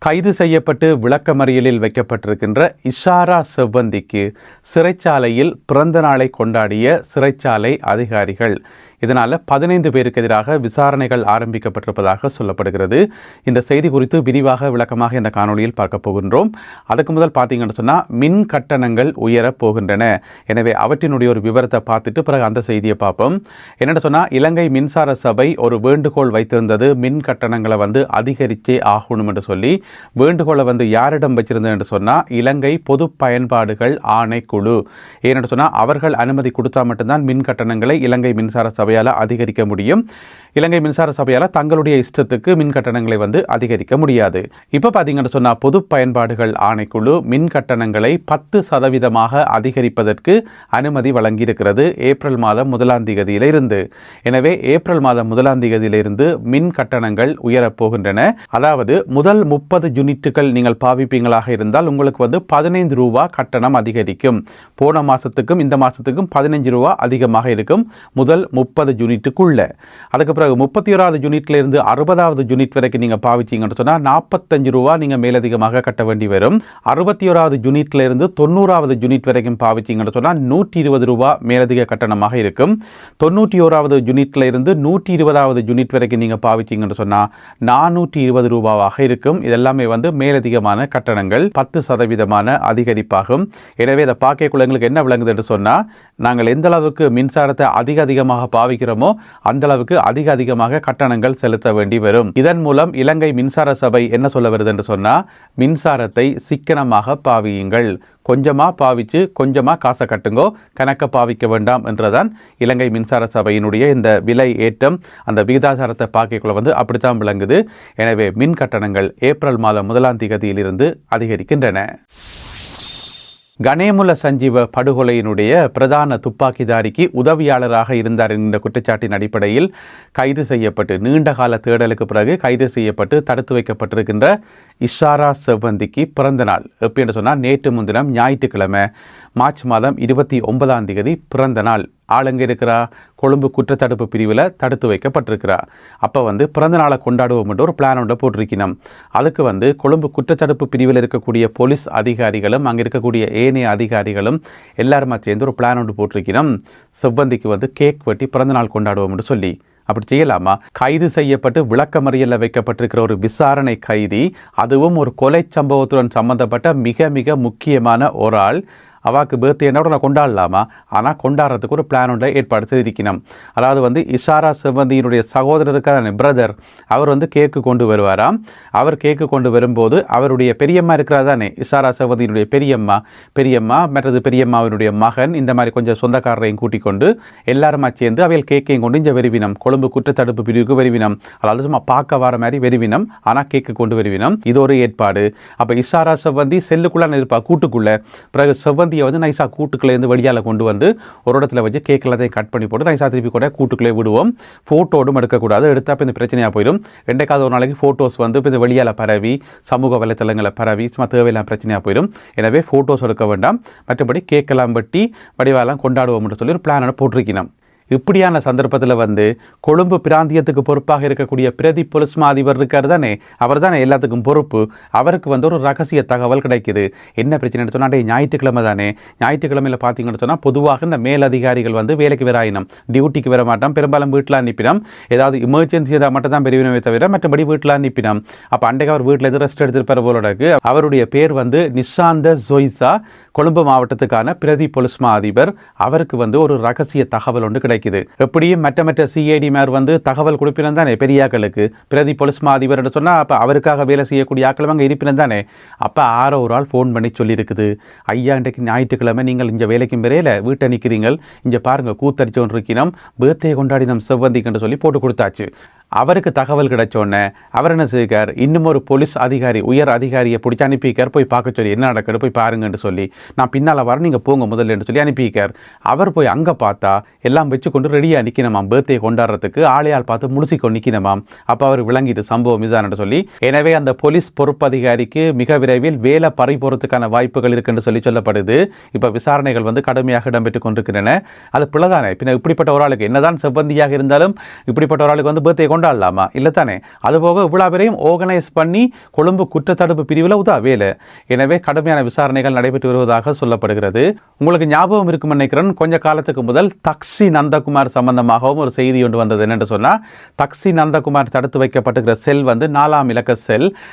கைது செய்யப்பட்டு விளக்கமறியலில் வைக்கப்பட்டிருக்கின்ற இஷாரா செவ்வந்திக்கு சிறைச்சாலையில் பிறந்த நாளை கொண்டாடிய சிறைச்சாலை அதிகாரிகள். இதனால் 15 பேருக்கு எதிராக விசாரணைகள் ஆரம்பிக்கப்பட்டிருப்பதாக சொல்லப்படுகிறது. இந்த செய்தி குறித்து விரிவாக விளக்கமாக இந்த காணொலியில் பார்க்க போகின்றோம். அதுக்கு முதல் பார்த்தீங்கன்னு சொன்னால் மின் கட்டணங்கள் உயரப் போகின்றன. எனவே அவற்றினுடைய ஒரு விவரத்தை பார்த்துட்டு பிறகு அந்த செய்தியை பார்ப்போம். என்னென்னு சொன்னால், இலங்கை மின்சார சபை ஒரு வேண்டுகோள் வைத்திருந்தது, மின் கட்டணங்களை அதிகரிச்சே ஆகணும் என்று சொல்லி. வேண்டுகோளை யாரிடம் வச்சிருந்தது என்று சொன்னால், இலங்கை பொது பயன்பாடுகள் ஆணைக்குழு. ஏன்னு சொன்னால், அவர்கள் அனுமதி கொடுத்தா மட்டும்தான் மின் கட்டணங்களை இலங்கை மின்சார சபையால் அதிகரிக்க முடியும். இலங்கை மின்சார சபையால் தங்களுடைய இஷ்டத்துக்கு மின் கட்டணங்களை அதிகரிக்க முடியாது. இப்போ பார்த்தீங்கன்னு சொன்னால், பொது பயன்பாடுகள் ஆணைக்குழு மின் கட்டணங்களை 10% அதிகரிப்பதற்கு அனுமதி வழங்கியிருக்கிறது ஏப்ரல் மாதம் 1ஆம் தேதியிலிருந்து. எனவே ஏப்ரல் மாதம் 1ஆம் தேதியிலிருந்து மின் கட்டணங்கள் உயரப்போகின்றன. அதாவது முதல் 30 யூனிட்டுகள் நீங்கள் பாவிப்பீங்களாக இருந்தால் உங்களுக்கு 15 ரூபா கட்டணம் அதிகரிக்கும். போன மாதத்துக்கும் இந்த மாதத்துக்கும் 15 ரூபா அதிகமாக இருக்கும் முதல் 30 யூனிட்டுக்குள்ள. அதுக்கு பிறகு 31வது யூனிட்லேருந்து 60வது யூனிட் வரைக்கும் நீங்கள் பாவிச்சிங்கன்னு சொன்னால் 45 ரூபா நீங்கள் மேலதிகமாக கட்ட வேண்டி வரும். 61வது யூனிட்லேருந்து 90வது யூனிட் வரைக்கும் பாவிச்சிங்கன்னு சொன்னால் 120 ரூபா மேலதிக கட்டணமாக இருக்கும். 91வது யூனிட்லேருந்து 120வது யூனிட் வரைக்கும் நீங்கள் பாவிச்சிங்கன்னு சொன்னால் 420 ரூபாவாக இருக்கும். இதெல்லாமே மேலதிகமான கட்டணங்கள் 10% அதிகரிப்பாகும். எனவே இதை பார்க்கக்குள்ள எங்களுக்கு என்ன விளங்குது என்று சொன்னால், நாங்கள் எந்த அளவுக்கு மின்சாரத்தை அதிகமாக பாவிக்கிறோமோ அந்த அளவுக்கு அதிகமாக கட்டணங்கள் செலுத்த வேண்டி வரும். இதன் மூலம் இலங்கை மின்சார சபை என்ன சொல்ல வருது என்று சொன்னால், மின்சாரத்தை சிக்கனமாக பாவியுங்கள், கொஞ்சமாக பாவிச்சு கொஞ்சமாக காசை கட்டுங்கோ, கணக்க பாவிக்க வேண்டாம் என்றதான் இலங்கை மின்சார சபையினுடைய இந்த விலை ஏற்றம். அந்த விகிதாசாரத்தை பார்க்கக்குள்ள அப்படித்தான் விளங்குது. எனவே மின் கட்டணங்கள் ஏப்ரல் மாதம் 1ஆம் தேதியிலிருந்து அதிகரிக்கின்றன. கணேமுல சஞ்சீவ படுகொலையினுடைய பிரதான துப்பாக்கிதாரிக்கு உதவியாளராக இருந்தார் என்ற குற்றச்சாட்டின் அடிப்படையில் கைது செய்யப்பட்டு நீண்டகால தேடலுக்கு பிறகு கைது செய்யப்பட்டு தடுத்து வைக்கப்பட்டிருக்கின்ற இஷாரா செவ்வந்திக்கு பிறந்த நாள் எப்படி சொன்னால், நேற்று முன்தினம் ஞாயிற்றுக்கிழமை மார்ச் மாதம் 29ஆம் தேதி பிறந்த நாள். ஆளுங்க இருக்கிறா கொழும்பு குற்றத்தடுப்பு பிரிவில் தடுத்து வைக்கப்பட்டிருக்கிறா. அப்போ பிறந்த நாளை கொண்டாடுவோம் என்று ஒரு பிளான் ஒன்றை போட்டிருக்கணும். அதுக்கு கொழும்பு குற்றத்தடுப்பு பிரிவில் இருக்கக்கூடிய போலீஸ் அதிகாரிகளும் அங்கே இருக்கக்கூடிய ஏனைய அதிகாரிகளும் எல்லாருமா சேர்ந்து ஒரு பிளான் ஒன்று போட்டிருக்கணும். செவ்வந்திக்கு கேக் வெட்டி பிறந்த நாள் கொண்டாடுவோம் என்று சொல்லி. அப்படி செய்யலாமா? கைது செய்யப்பட்டு விளக்கமறியலில் வைக்கப்பட்டிருக்கிற ஒரு விசாரணை கைதி, அதுவும் ஒரு கொலை சம்பவத்துடன் சம்பந்தப்பட்ட மிக மிக முக்கியமான ஒரு ஆள். அவாக்கு பர்த்டேனோட நான் கொண்டாடலாமா? ஆனால் கொண்டாடுறதுக்கு ஒரு பிளான் ஒன்றை ஏற்பாடு செய்திருக்கணும். அதாவது இஷாரா செவ்வந்தியினுடைய சகோதரருக்கான பிரதர், அவர் கேக்கு கொண்டு வருவாராம். அவர் கேக்கு கொண்டு வரும்போது அவருடைய பெரியம்மா இருக்கிறார் தானே, இஷாரா செவ்வந்தியினுடைய பெரியம்மா மற்றது பெரியம்மாவினுடைய மகன், இந்த மாதிரி கொஞ்சம் சொந்தக்காரரையும் கூட்டிக் கொண்டு எல்லாருமா சேர்ந்து அவையில் கேக்கையும் கொண்டு இங்கே வெறுவினம், கொழும்பு குற்றத்தடுப்பு பிரிவுக்கு வெறுவினம். அதாவது சும்மா பார்க்க வர மாதிரி வெறுவினம், ஆனால் கேக்கு கொண்டு வெறுவினம். இது ஒரு ஏற்பாடு. அப்போ இஷாரா செவ்வந்தி செல்லுக்குள்ளான இருப்பா, கூட்டுக்குள்ள. பிறகு செவ்வந்தி நைஸாக கூட்டுக்குள்ளேருந்து வெளியால் கொண்டு ஒரு இடத்துல வச்சு கேக் எல்லாத்தையும் கட் பண்ணி போட்டு நைஸாக திருப்பி கூட கூட்டுக்குள்ளே விடுவோம். ஃபோட்டோடும் எடுக்கக்கூடாது, எடுத்தால் இப்போ இந்த பிரச்சனையாக போயிடும். ரெண்டைக்காவது ஒரு நாளைக்கு ஃபோட்டோஸ் இப்போ இந்த வெளியால் பரவி சமூக வலைத்தளங்களை பரவி சும்மா தேவையில்லாம் பிரச்சனையாக போயிடும். எனவே ஃபோட்டோஸ் எடுக்க வேண்டாம், மற்றபடி கேக்கெல்லாம் வெட்டி வடிவாலாம் கொண்டாடுவோம்னு சொல்லி ஒரு பிளானோட போட்டிருக்கணும். இப்படியான சந்தர்ப்பத்தில் கொழும்பு பிராந்தியத்துக்கு பொறுப்பாக இருக்கக்கூடிய பிரதி போலீஸ் அதிபர் இருக்கார் தானே, அவர் தானே எல்லாத்துக்கும் பொறுப்பு. அவருக்கு ஒரு ரகசிய தகவல் கிடைக்குது. என்ன பிரச்சனை சொன்னால், ஞாயிற்றுக்கிழமை தானே, ஞாயிற்றுக்கிழமையில் பார்த்தீங்கன்னு சொன்னால் பொதுவாக இந்த மேலதிகாரிகள் வேலைக்கு வராயினம், டியூட்டிக்கு வர மாட்டோம், பெரும்பாலும் வீட்டில் அனுப்பினோம். ஏதாவது எமர்ஜென்சியாக மட்டும் தான் பெரியவினவே தவிர மற்றபடி வீட்டில் அனுப்பினோம். அப்போ அன்றைக்கு அவர் வீட்டில் எது ரெஸ்ட் எடுத்திருப்பார் போலோடக்கு. அவருடைய பேர் நிஷாந்த ஜொய்சா, கொழும்பு மாவட்டத்துக்கான பிரதி போலீஸ் அதிபர். அவருக்கு ஒரு ரகசிய தகவல் ஒன்று கிடைக்குது. எப்படியும் மற்ற சிஐடி மேர் தகவல் கொடுப்பினம் தானே பெரியாக்களுக்கு. பிரதி போலீஸ் அதிபர் சொன்னால் அப்போ அவருக்காக வேலை செய்யக்கூடிய ஆக்கள் அங்கே இருப்பினம் தானே. அப்போ ஆரோ ஒரு ஆள் ஃபோன் பண்ணி சொல்லியிருக்குது, ஐயா இன்றைக்கு ஞாயிற்றுக்கிழமை நீங்கள் இங்கே வேலைக்கும் வரையில் வீட்டை நிற்கிறீங்கள், இங்கே பாருங்கள் கூத்தடிச்சு கொண்டு இருக்கணும், பேர்த்தே கொண்டாடி நம் செவ்வந்திக்குன்னு சொல்லி போட்டு கொடுத்தாச்சு. அவருக்கு தகவல் கிடைச்சோன்னே அவர் என்ன செய்கிறார், இன்னும் ஒரு போலீஸ் அதிகாரி உயர் அதிகாரியை பிடிச்சி அனுப்பிக்கார், போய் பார்க்க சொல்லி என்ன நடக்குது போய் பாருங்கன்னு சொல்லி, நான் பின்னால் வர நீங்கள் போங்க முதல்ல சொல்லி அனுப்பிக்கார். அவர் போய் அங்கே பார்த்தா எல்லாம் வச்சு கொண்டு ரெடியாக நிற்கணுமாம், பேர்த்தையை கொண்டாடுறதுக்கு ஆளையால் பார்த்து முடிச்சிக்கொண்டு நிற்கணுமாம். அப்போ அவர் விளங்கிட்டு சம்பவம் இதான்னு சொல்லி. எனவே அந்த போலீஸ் பொறுப்பு அதிகாரிக்கு மிக விரைவில் வேலை பறி போகிறதுக்கான வாய்ப்புகள் இருக்குன்னு சொல்லப்படுது. இப்போ விசாரணைகள் கடுமையாக இடம்பெற்றுக் கொண்டிருக்கின்றன. அது பிள்ளைதானே, பின்ன இப்படிப்பட்ட ஒரு ஆளுக்கு என்னதான் செவ்வந்தியாக இருந்தாலும் இப்படிப்பட்ட ஒரு ஆளுக்கு பேர்த்தையை கொண்டாட கொண்டாடலாமா? இல்லை தானே. அதுபோக இவ்வளோ பேரையும் ஆர்கனைஸ் பண்ணி கொழும்பு குற்றத்தடுப்பு பிரிவில் வேலை. எனவே கடுமையான விசாரணைகள் நடைபெற்று வருவதாக சொல்லப்படுகிறது. உங்களுக்கு ஞாபகம் இருக்கும் நினைக்கிறேன், கொஞ்ச காலத்துக்கு முதல் தக்ஷி நந்தகுமார் சம்பந்தமாகவும் ஒரு செய்தி ஒன்று வந்தது. என்னென்று சொன்னால், தக்ஷி நந்தகுமார் தடுத்து வைக்கப்பட்டிருக்கிற செல் 4ஆம் இலக்க செல்.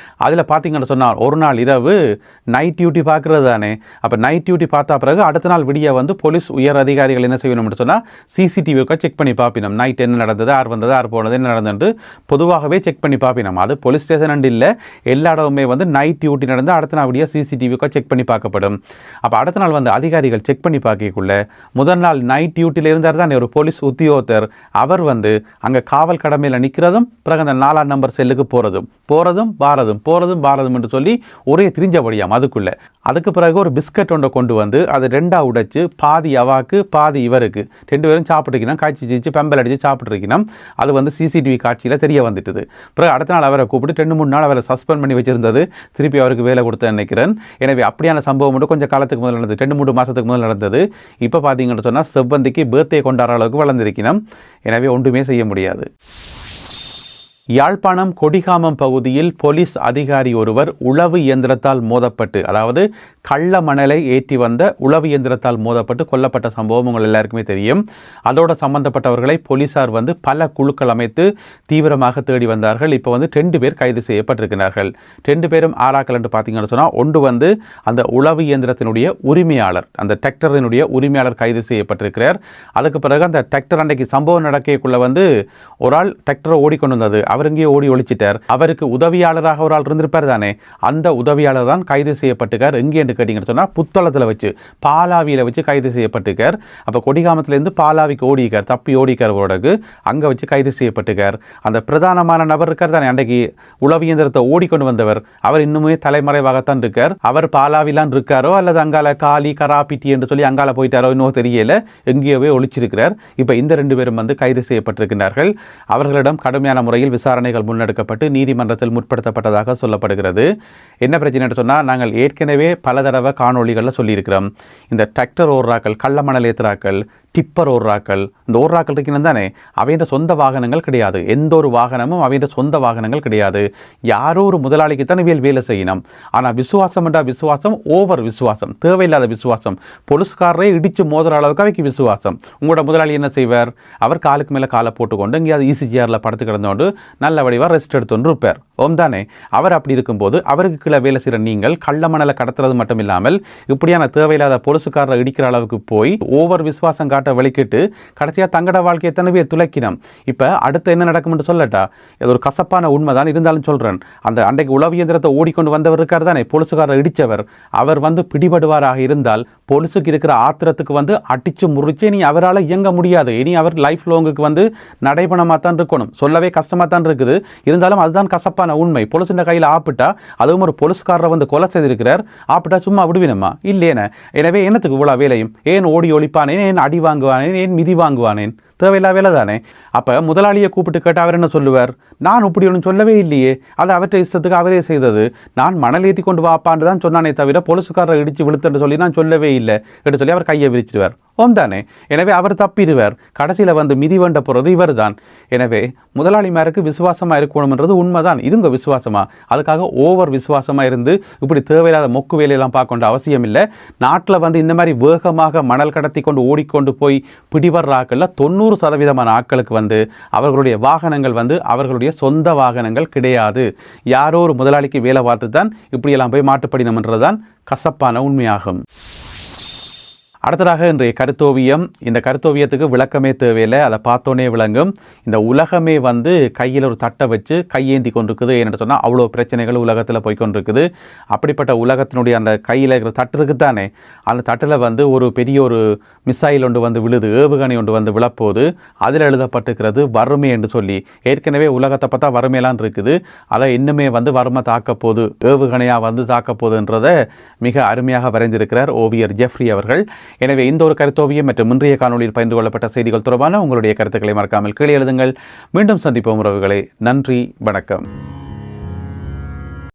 அதில் பார்த்தீங்கன்னு சொன்னால் ஒரு நாள் இரவு நைட் டியூட்டி பார்க்கறது தானே. அப்போ நைட் டியூட்டி பார்த்தா பிறகு அடுத்த நாள் விடிய போலீஸ் உயர் அதிகாரிகள் என்ன செய்யணும்னு சொன்னால், சிசிடிவிக்கு செக் பண்ணி பார்ப்பினோம். நைட் என்ன நடந்தது, யார் வந்தது, யார் போனது, என்ன நடந்தது பொதுவாகவே செக் பண்ணி பார்ப்பினோம். அது போலீஸ் ஸ்டேஷன் இல்லை, எல்லா இடமுமே நைட் டியூட்டி நடந்து அடுத்த நாள் விடிய சிசிடிவிக்கு செக் பண்ணி பார்க்கப்படும். அப்போ அடுத்த நாள் அதிகாரிகள் செக் பண்ணி பார்க்கக்குள்ள முதல் நாள் நைட் டியூட்டியில் இருந்தார் தான் ஒரு போலீஸ் உத்தியோகத்தர். அவர் அங்கே காவல் கடமையில் நிற்கிறதும் பிறகு அந்த 4ஆம் நம்பர் செல்லுக்கு போகிறதும் பாரதும் என்று சொல்லி ஒரே திரிஞ்சபடியாம். அதுக்கு பிறகு ஒரு பிஸ்கட் ஒன்றை கொண்டு அதை 2ஆ உடைச்சு பாதி அவாக்கு பாதி இவருக்கு 2 பேரும் சாப்பிட்டுருக்கணும். காய்ச்சி சீச்சு பெம்பல் அடித்து சாப்பிட்ருக்கணும். அது சிசிடிவி காட்சியில் தெரிய வந்துட்டுது. பிறகு அடுத்த நாள் அவரை கூப்பிட்டு 2-3 நாள் அவரை சஸ்பெண்ட் பண்ணி வச்சிருந்தது. திருப்பி அவருக்கு வேலை கொடுத்த நினைக்கிறேன். எனவே அப்படியான சம்பவம் மட்டும் கொஞ்சம் காலத்துக்கு முதல் நடந்தது, 2-3 மாதத்துக்கு முதல் நடந்தது. இப்போ பார்த்தீங்கன்னு சொன்னால் செவ்வந்திக்கு பர்த்டே கொண்டாடுற அளவுக்கு வளர்ந்திருக்கணும். எனவே ஒன்றுமே செய்ய முடியாது. யாழ்ப்பாணம் கொடிகாமம் பகுதியில் போலீஸ் அதிகாரி ஒருவர் உளவு இயந்திரத்தால் மோதப்பட்டு, அதாவது கள்ள மணலை ஏற்றி வந்த உளவு இயந்திரத்தால் மோதப்பட்டு கொல்லப்பட்ட சம்பவம் உங்கள் எல்லாருக்குமே தெரியும். அதோட சம்பந்தப்பட்டவர்களை போலீசார் பல குழுக்கள் அமைத்து தீவிரமாக தேடி வந்தார்கள். இப்போ 2 பேர் கைது செய்யப்பட்டிருக்கிறார்கள். 2 பேரும் ஆராக்கள் என்று பார்த்தீங்கன்னு சொன்னால், ஒன்று அந்த உளவு இயந்திரத்தினுடைய உரிமையாளர், அந்த டிராக்டரினுடைய உரிமையாளர் கைது செய்யப்பட்டிருக்கிறார். அதுக்கு பிறகு அந்த டிராக்டர் அன்றைக்கு சம்பவம் நடக்கக்குள்ள ஒரு ஆள் டிராக்டரை ஓடிக்கொண்டு வந்தது. அவர் இங்கே ஓடி ஒழிச்சிட்டார். அவருக்கு உதவியாளராக ஒரு ஆள் இருந்திருப்பார் தானே, அந்த உதவியாளர் தான் கைது செய்யப்பட்டிருக்கார். எங்கே என்று கேட்டீங்கன்னு சொன்னால், புத்தளத்தில் வச்சு பாலாவியில் வச்சு கைது செய்யப்பட்டிருக்கார். அப்போ கொடிகாமத்திலேருந்து பாலாவிக்கு ஓடிக்கார், தப்பி ஓடிக்கார் ஓடகு அங்கே வச்சு கைது செய்யப்பட்டிருக்கார். அந்த பிரதானமான நபர் இருக்கார் தானே, அன்றைக்கு உளவு இயந்திரத்தை ஓடிக்கொண்டு வந்தவர், அவர் இன்னுமே தலைமறைவாகத்தான் இருக்கார். அவர் பாலாவிலான் இருக்காரோ அல்லது அங்கால காலி கராப்பிட்டி என்று சொல்லி அங்கால போயிட்டாரோ இன்னும் தெரியல, எங்கேயோவே ஒழிச்சிருக்கிறார். இப்போ இந்த 2 பேரும் கைது செய்யப்பட்டிருக்கிறார்கள். அவர்களிடம் கடுமையான முறையில் விசாரணைகள் முன்னெடுக்கப்பட்டு நீதிமன்றத்தில் முற்படுத்தப்பட்டதாக சொல்லப்படுகிறது. என்ன பிரச்சனை சொன்னால், நாங்கள் ஏற்கனவே பல தடவை காணொலிகளில் சொல்லியிருக்கிறோம். இந்த டிராக்டர் ஓடுறாக்கள், கள்ள மணல் ஏற்றுறாக்கள், டிப்பர் ஓடுறாக்கள், இந்த ஓடுறாக்கள் இருக்கணும் தானே, அவைன்ற சொந்த வாகனங்கள் கிடையாது. எந்த ஒரு வாகனமும் அவைன்ற சொந்த வாகனங்கள் கிடையாது. யாரோ ஒரு முதலாளிக்கு தான் இவையில் வேலை செய்யணும். ஆனால் விசுவாசம் என்றால் விசுவாசம், ஓவர் விசுவாசம், தேவையில்லாத விசுவாசம், போலீஸ்காரரே இடித்து மோதுற அளவுக்கு அவைக்கு விசுவாசம். உங்களோட முதலாளி என்ன செய்வார்? அவர் காலுக்கு மேலே காலை போட்டுக்கொண்டு இங்கேயாவது இசிஜிஆரில் படுத்து கிடந்தோண்டு நல்ல வடிவாக ரெஸ்ட் எடுத்துன்னு இருப்பார். தானே. அவர் அப்படி இருக்கும்போது அவருக்கு கீழே வேலை செய்கிற நீங்கள் கள்ள மணலை கடத்துறது மட்டும் இல்லாமல் இப்படியான தேவையில்லாத பொலிசுக்காரரை இடிக்கிற அளவுக்கு போய் ஓவர் விசுவாசம் காட்ட வலிக்கிட்டு கடைசியாக தங்கட வாழ்க்கையை தனவே துளைக்கினோம். இப்போ அடுத்து என்ன நடக்கும்னு சொல்லட்டா, இது ஒரு கசப்பான உண்மை தான், இருந்தாலும் சொல்கிறேன். அந்த அன்றைக்கு உளவு இயந்திரத்தை ஓடிக்கொண்டு வந்தவர் இருக்கார் தானே, பொலிசுக்காரரை இடித்தவர், அவர் பிடிபடுவாராக இருந்தால் போலீஸுக்கு இருக்கிற ஆத்திரத்துக்கு அடிச்சு முறிச்சு இனி அவரால் இயங்க முடியாது. இனி அவர் லைஃப் லாங்குக்கு நடைபணமாக தான் இருக்கணும். சொல்லவே கஷ்டமாக தான் இருக்குது. இருந்தாலும் அதுதான் கசப்பான உண்மை. போலீஸின் கையில் ஆப்பிட்டா, அதுவும் ஒரு போலீஸ்காரரை கொலை செய்திருக்கிறார், ஆப்பிட்டா சும்மா விடுவினமா இல்லையேன. எனவே என்னத்துக்கு இவ்வளோ வேலையும்? ஏன் ஓடி ஒழிப்பானேன், ஏன் அடி வாங்குவானேன், ஏன் மிதி வாங்குவானேன்? தேவையில்லா வேலை தானே. அப்போ முதலாளியை கூப்பிட்டு கேட்டால் அவர் என்ன சொல்லுவார்? நான் இப்படி ஒன்றும் சொல்லவே இல்லையே, அது அவற்றை இஷ்டத்துக்கு அவரே செய்தது, நான் மணல் ஏற்றி கொண்டு வாப்பான்னு தான் சொன்னானே தவிர போலீஸுக்காரரை இடித்து விழுத்துன்னு சொல்லி நான் சொல்லவே இல்லை என்று சொல்லி அவர் கையை விரிச்சிடுவார். தானே. எனவே அவர் தப்பிடுவார். கடைசியில் மிதி வேண்ட போகிறது இவர் தான். எனவே முதலாளிமாருக்கு விசுவாசமாக இருக்கணும்ன்றது உண்மைதான். இருங்க விசுவாசமாக, அதுக்காக ஓவர் விசுவாசமாக இருந்து இப்படி தேவையில்லாத மொக்கு வேலையெல்லாம் பார்க்க அவசியம் இல்லை. நாட்டில் இந்த மாதிரி வேகமாக மணல் கடத்தி கொண்டு ஓடிக்கொண்டு போய் பிடிவர்ற ஆக்களில் 90% ஆட்களுக்கு அவர்களுடைய வாகனங்கள் அவர்களுடைய சொந்த வாகனங்கள் கிடையாது. யாரோ ஒரு முதலாளிக்கு வேலை பார்த்து தான் இப்படியெல்லாம் போய் மாட்டுப்படினம்ன்றது தான் கசப்பான உண்மையாகும். அடுத்ததாக இன்றைய கருத்தோவியம். இந்த கருத்தோவியத்துக்கு விளக்கமே தேவையில்லை, அதை பார்த்தோன்னே விளங்கும். இந்த உலகமே கையில் ஒரு தட்டை வச்சு கையேந்தி கொண்டிருக்குது. ஏன்னு சொன்னால் அவ்வளோ பிரச்சனைகள் உலகத்தில் போய்கொண்டிருக்குது. அப்படிப்பட்ட உலகத்தினுடைய அந்த கையில் இருக்கிற தட்டு இருக்குது தானே, அந்த தட்டில் ஒரு பெரிய ஒரு மிசைல் ஒன்று விழுது, ஏவுகணை ஒன்று விழப்போது. அதில் எழுதப்பட்டிருக்கிறது வறுமை என்று சொல்லி. ஏற்கனவே உலகத்தை பார்த்தா வறுமையெல்லாம் இருக்குது, அதை இன்னுமே வறுமை தாக்கப்போது, ஏவுகணையாக தாக்கப்போதுன்றதை மிக அருமையாக வரைந்திருக்கிறார் ஓவியர் ஜெஃப்ரி அவர்கள். எனவே இந்த ஒரு கருத்தோவியம் மற்றும் இன்றைய காணொலியில் பகிர்ந்து கொள்ளப்பட்ட செய்திகள் தொடர்பான உங்களுடைய கருத்துக்களை மறக்காமல் கீழே எழுதுங்கள். மீண்டும் சந்திப்போம் உறவுகளை. நன்றி, வணக்கம்.